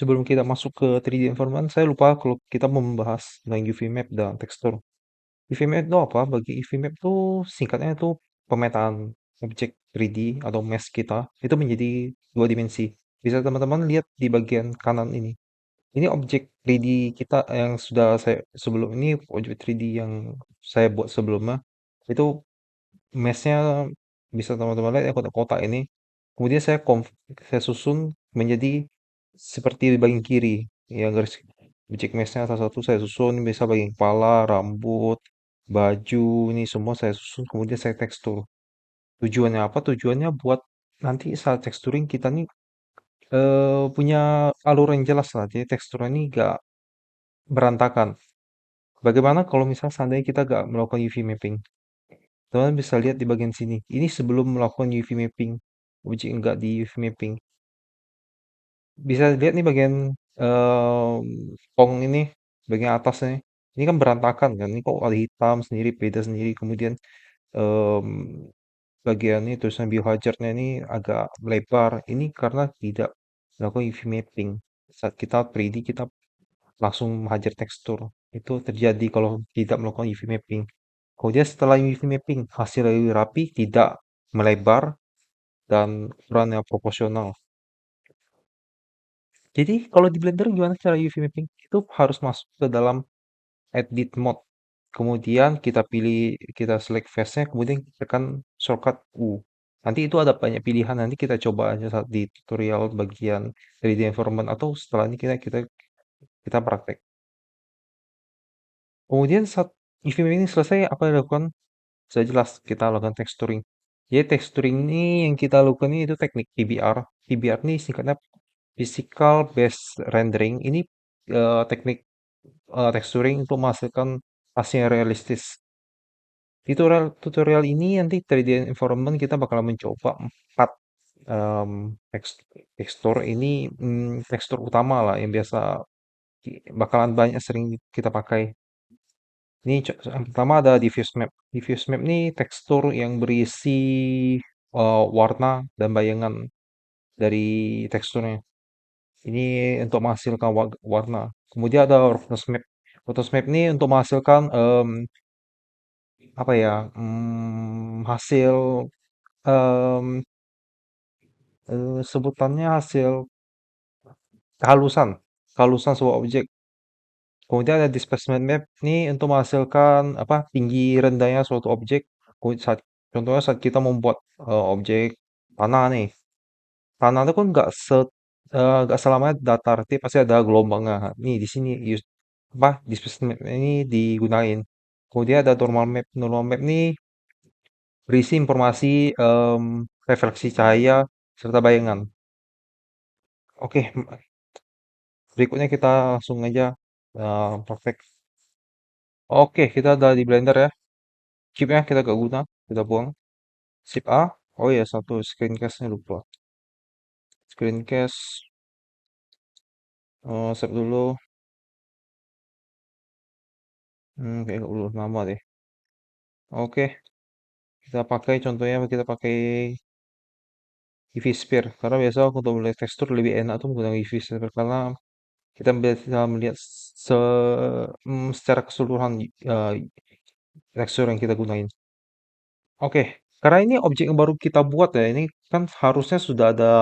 sebelum kita masuk ke 3D environment, saya lupa kalau kita mau membahas tentang UV map dan tekstur. UV map itu apa? Bagi UV map itu singkatnya itu pemetaan objek 3D atau mesh kita itu menjadi dua dimensi. Bisa teman-teman lihat di bagian kanan ini. Ini objek 3D kita yang sudah saya sebelum ini objek 3D yang saya buat sebelumnya itu meshnya bisa teman-teman lihat ya kotak-kotak ini. Kemudian saya susun menjadi seperti di bagian kiri. Ya garis objek meshnya satu-satu saya susun bisa bagian kepala, rambut, baju ini semua saya susun kemudian saya tekstur. Tujuannya apa? Tujuannya buat nanti saat texturing kita nih punya alur yang jelas lah. Jadi teksturnya ini gak berantakan. Bagaimana kalau misal seandainya kita gak melakukan UV mapping? Teman bisa lihat di bagian sini. Ini sebelum melakukan UV mapping. Objek enggak di UV mapping. Bisa lihat nih bagian tong ini, bagian atasnya. Ini kan berantakan kan. Ini kok ada hitam sendiri, beda sendiri. Kemudian em, bagian ini tulisan biohazardnya ini agak lebar. Ini karena tidak melakukan UV mapping. Saat kita 3D kita langsung menghajar tekstur. Itu terjadi kalau tidak melakukan UV mapping. Kemudian setelah UV mapping, hasil lebih rapi, tidak melebar, dan ukurannya proporsional. Jadi kalau di Blender gimana cara UV mapping? Itu harus masuk ke dalam edit mode. Kemudian kita pilih, kita select face-nya, kemudian tekan shortcut U. Nanti itu ada banyak pilihan, nanti kita coba aja saat di tutorial bagian 3D environment atau setelah ini kita praktek. Kemudian saat UV mapping selesai, apa yang dilakukan? Sudah jelas kita lakukan texturing. Jadi texturing ini yang kita lakukan ini itu teknik PBR. PBR ini singkatnya Physical Based Rendering. Ini teknik texturing untuk menghasilkan hasil yang realistis. Tutorial ini nanti 3D environment kita bakal mencoba 4 tekstur ini tekstur utama lah yang biasa bakalan banyak sering kita pakai. Ini yang pertama ada diffuse map. Diffuse map ini tekstur yang berisi warna dan bayangan dari teksturnya. Ini untuk menghasilkan warna. Kemudian ada roughness map. Roughness map ini untuk menghasilkan apa ya hasil em, sebutannya hasil kehalusan kehalusan sebuah objek. Kemudian ada displacement map ini untuk menghasilkan apa tinggi rendahnya suatu objek. Contohnya saat kita membuat objek tanah nih, tanah itu kan nggak selamanya datar, tapi pasti ada gelombangnya. Nih di sini apa displacement map ini digunain. Kemudian ada normal map. Normal map ini berisi informasi refleksi cahaya serta bayangan. Oke, berikutnya kita langsung aja praktek. Oke, kita udah di Blender ya. Chipnya kita gak guna, kita buang. Sip A. Oh ya, satu screencast-nya lupa. Screencast, save dulu. Kayak belum lama deh. Oke, kita pakai contohnya kita pakai UV Sphere. Karena biasa untuk melihat tekstur lebih enak tuh menggunakan UV Sphere karena kita bisa melihat secara keseluruhan tekstur yang kita gunain. Oke, karena ini objek yang baru kita buat ya, ini kan harusnya sudah ada,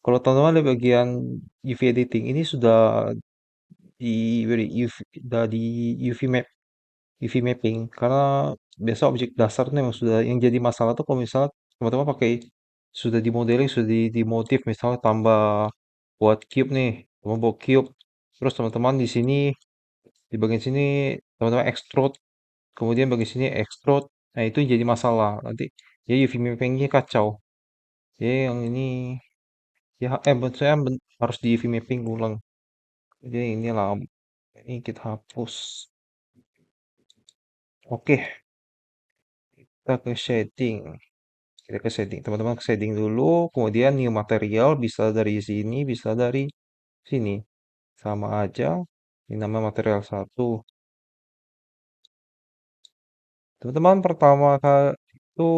kalau teman-teman di bagian UV editing, ini sudah di UV map, UV mapping, karena biasa objek dasar itu memang sudah, yang jadi masalah tuh kalau misalnya teman-teman pakai, sudah di modeling, sudah di motif, misalnya tambah buat cube nih, teman buat cube, terus teman-teman di sini, di bagian sini, teman-teman extrude, kemudian bagian sini extrude, nah itu jadi masalah, nanti ya UV mappingnya kacau. Jadi yang ini ya menurut saya harus di UV mapping ulang. Jadi inilah ini kita hapus. Oke, kita ke shading. Kita ke shading. Teman-teman ke shading dulu, kemudian new material bisa dari sini, bisa dari sini. Sama aja. Ini nama material satu. Teman-teman pertama kali itu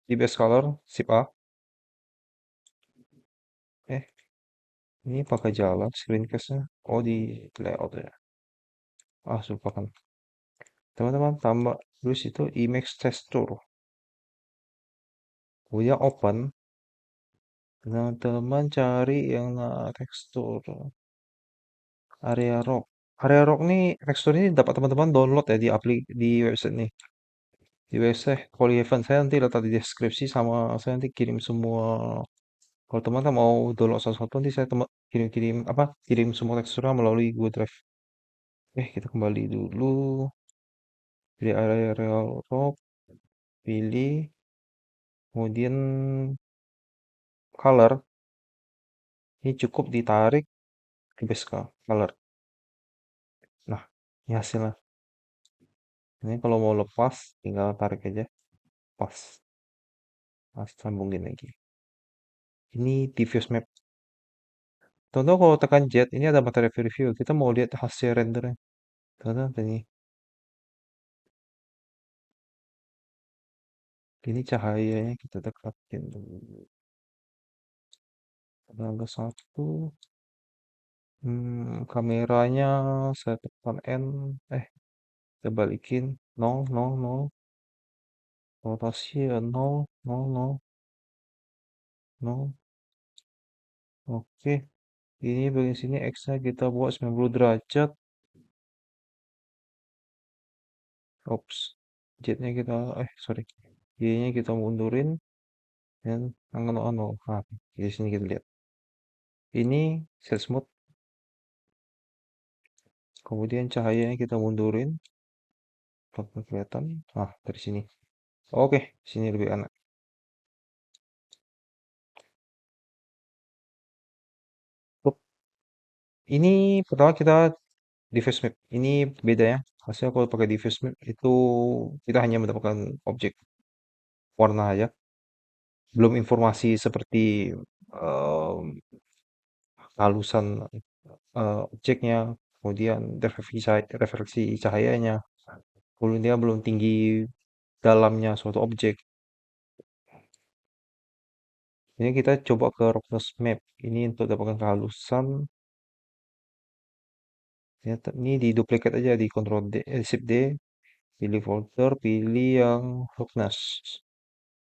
di base color, sip A. Eh, Ini pakai jalan screencast-nya. Oh, di layout ya. Ah, lupakan. Teman-teman, tambah terus itu image texture. Kemudian open. Teman-teman cari yang tekstur area rock. Area rock nih tekstur ini dapat teman-teman download ya di website nih. Di website Polyhaven saya nanti letak di deskripsi sama saya nanti kirim semua. Kalau teman-teman mau download satu-satu nanti saya kirim-kirim apa? Kirim semua teksturnya melalui Google Drive. Kita kembali dulu. Pilih area rock, pilih kemudian color. Ini cukup ditarik ke base color. Nah, ini hasilnya. Ini kalau mau lepas, tinggal tarik aja. Pas. Pas, sambungin lagi. Ini diffuse map. Contoh kalau tekan jet, ini ada materi review. Kita mau lihat hasil rendernya. Contoh ini. Ini cahayanya kita dekatin dulu. Tanggal 1. Kameranya saya tekan N. Kita balikin. 0, 0, 0. Rotasi ya 0, 0, 0, 0. Oke. Ini bagian sini X-nya kita buat 90 derajat. Ops. Jetnya kita, sorry. Y-nya kita mundurin. Dan angka 0, 0. Nah, di sini kita lihat. Ini set smooth. Kemudian cahayanya kita mundurin. Apakah kelihatan? Nah, dari sini. Oke, sini lebih enak. Up. Ini pertama kita diffuse map. Ini beda ya. Hasilnya kalau pakai diffuse map itu kita hanya mendapatkan objek warna aja. Belum informasi seperti em, halusan objeknya, kemudian refleksi cahayanya. Kemudian dia belum tinggi dalamnya suatu objek. Ini kita coba ke roughness map. Ini untuk dapatkan kehalusan. Ini di duplicate aja di Ctrl D, Shift D, pilih folder, pilih yang roughness.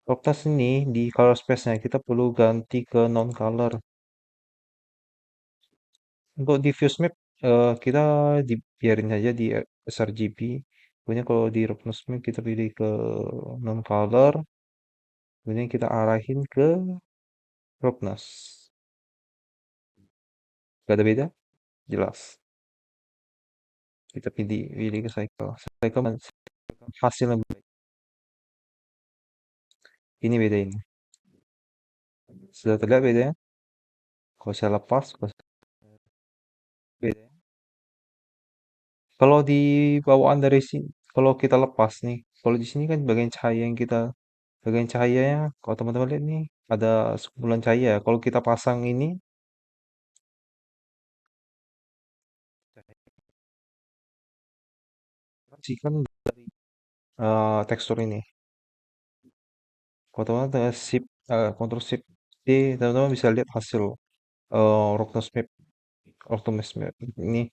Roughness ini di color space-nya kita perlu ganti ke non color. Untuk diffuse map kita biarin aja di sRGB. Kemudian kalau di roughness map kita pilih ke non color. Kemudian kita arahin ke roughness. Gak ada beda? Jelas. Kita pilih ke cycle. Cycle hasilnya ini beda ini. Sudah terlihat bedanya? Kalau saya lepas, beda. Kalau di bawaan dari sini, kalau kita lepas nih, kalau di sini kan bagian cahayanya, kalau teman-teman lihat nih, ada sekumpulan cahaya. Kalau kita pasang ini, kan tekstur ini. Kalau teman-teman Ctrl Shift D, teman-teman bisa lihat hasil roughness map, roughness map ini.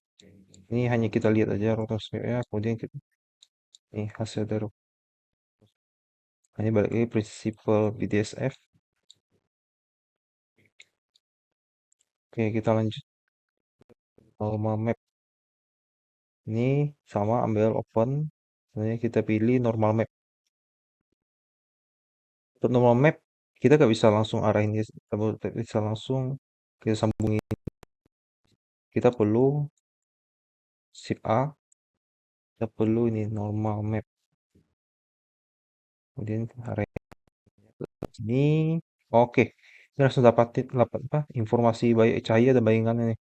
Ini hanya kita lihat aja roughness map-nya, kemudian kita, ini hasil dari hanya balik lagi prinsipal BDSF. Oke, kita lanjut normal map. Ini sama ambil open, kemudian kita pilih normal map. Untuk normal map kita nggak bisa langsung arahin, kita bisa langsung kita sambungin. Kita perlu Shift A, kita perlu ini normal map. Kemudian arahin ini. Oke, ini langsung dapat apa? Informasi baik cahaya dan bayangannya nih.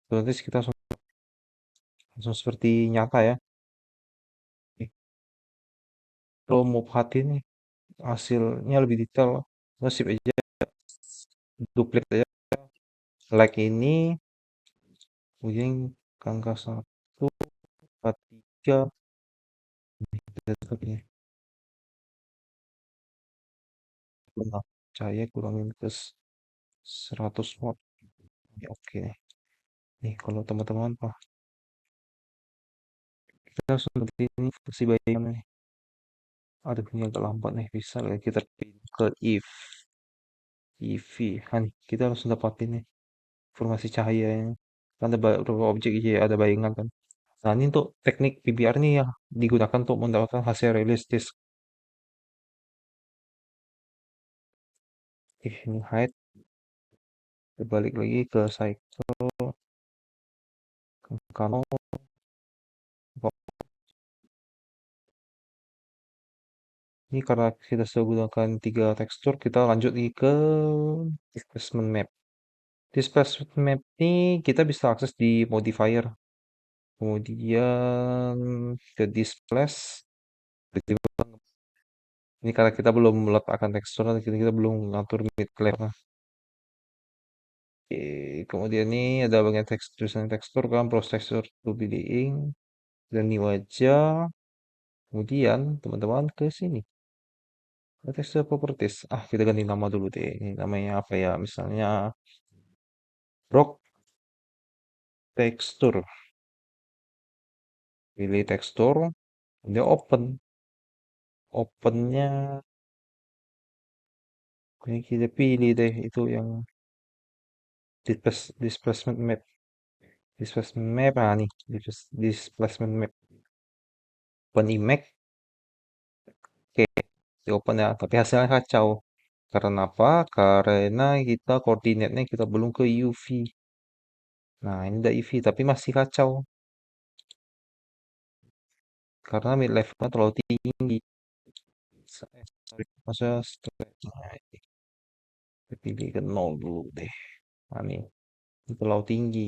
Otomatis kita langsung seperti nyata ya. Oke. Kalau mau perhatiin nih hasilnya lebih detail, kita shift aja, duplicate aja like ini, kemudian angka 1, 4, 3, dan seterusnya. Nah, cahaya kurangin ke 100 watt. Ya, oke nih. Nih, kalau teman-teman, kita harus ngerti ini fungsi bayangan nih. Aduh, ini agak lambat nih. Bisa nggak kita pindah ke if, EV. Kan, kita harus dapatin nih informasi cahayanya. Kan ada beberapa objek, iya, ada bayangan kan. Nah, ini untuk teknik PBR nih yang digunakan untuk mendapatkan hasil realistis. Ini height, berbalik lagi ke cycle, ke Kano. Ini karena kita sudah gunakan tiga tekstur, kita lanjut nih ke displacement map. Displacement map ini kita bisa akses di modifier. Kemudian ke displace. Ini karena kita belum meletakkan tekstur, kita belum mengatur mid clef. Oke, kemudian ini ada bagian tekstur, tulisan tekstur kan, process texture to building, dan new wajah. Kemudian teman-teman ke sini, ke texture properties. Ah, kita ganti nama dulu deh. Ini namanya apa ya? Misalnya rock texture. Pilih tekstur, dia open. Opennya, ini kita pilih deh itu yang displacement map. Displacement map, nah nih, displacement map. Open image, oke, di open ya. Tapi hasilnya kacau. Karena apa? Karena kita koordinatnya kita belum ke UV. Nah, ini udah UV, tapi masih kacau. Karena mid levelnya terlalu tinggi. Masa stretch, nah, kita pilih ke 0 dulu deh. Nah, ini terlalu tinggi.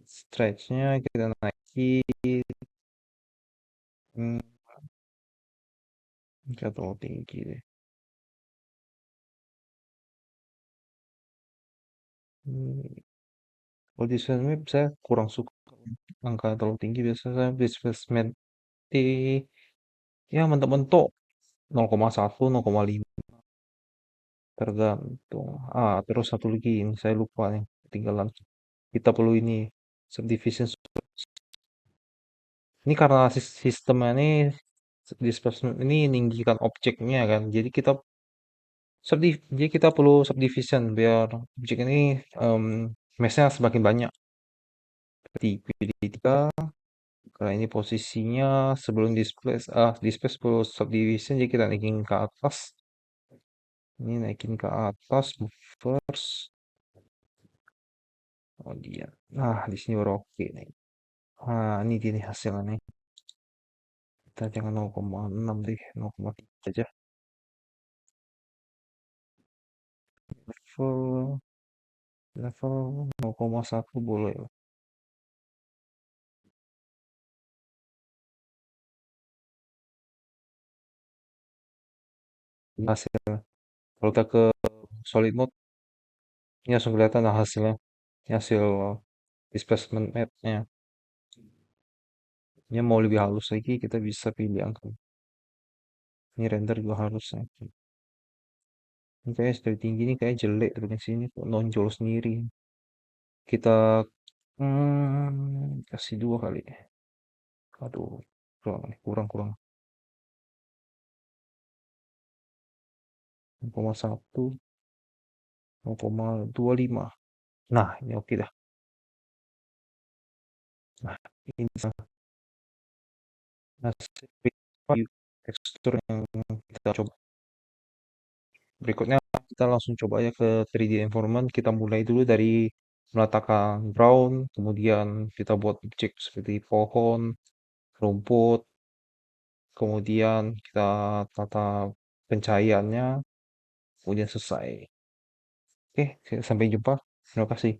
Stretchnya kita naikin. Hmm, nggak terlalu tinggi deh. Hmm, kalau displacement saya kurang suka angka terlalu tinggi. Biasanya saya displacement di ya mentok-mentok 0,1, 0,5 tergantung. Ah, terus satu lagi ini saya lupa nih, ketinggalan. Kita perlu ini subdivision. Ini karena sistemnya ini displacement ini meninggikan objeknya kan. Jadi kita perlu subdivision biar objek ini mesh-nya semakin banyak. Pilih 3, karena ini posisinya sebelum displace perlu subdivision, jadi kita naikin ke atas. Ini naikin ke atas, first. Oh dia. Nah, di sini baru oke nih. Nah, ini dia nih hasilnya nih. Kita jangan 0,6 deh, 0,3 aja. Level level 0,1 boleh lah. Hasil. Kalau kita ke solid mode, ini langsung kelihatan lah hasilnya. Ini hasil displacement map-nya. Ini mau lebih halus lagi, kita bisa pilih angka. Ini render juga harus ya. Ini kayaknya dari tinggi ini kayak jelek dari sini kok nonjol sendiri. Kita kasih 2 kali. Aduh, kurang nih, kurang. 0,1, 0,25. Nah, ini oke dah. Nah, ini hasil tekstur yang kita coba. Berikutnya kita langsung coba ya ke 3D environment. Kita mulai dulu dari meletakkan ground, kemudian kita buat objek seperti pohon, rumput, kemudian kita tata pencahayaannya, kemudian selesai. Oke, sampai jumpa. Terima kasih.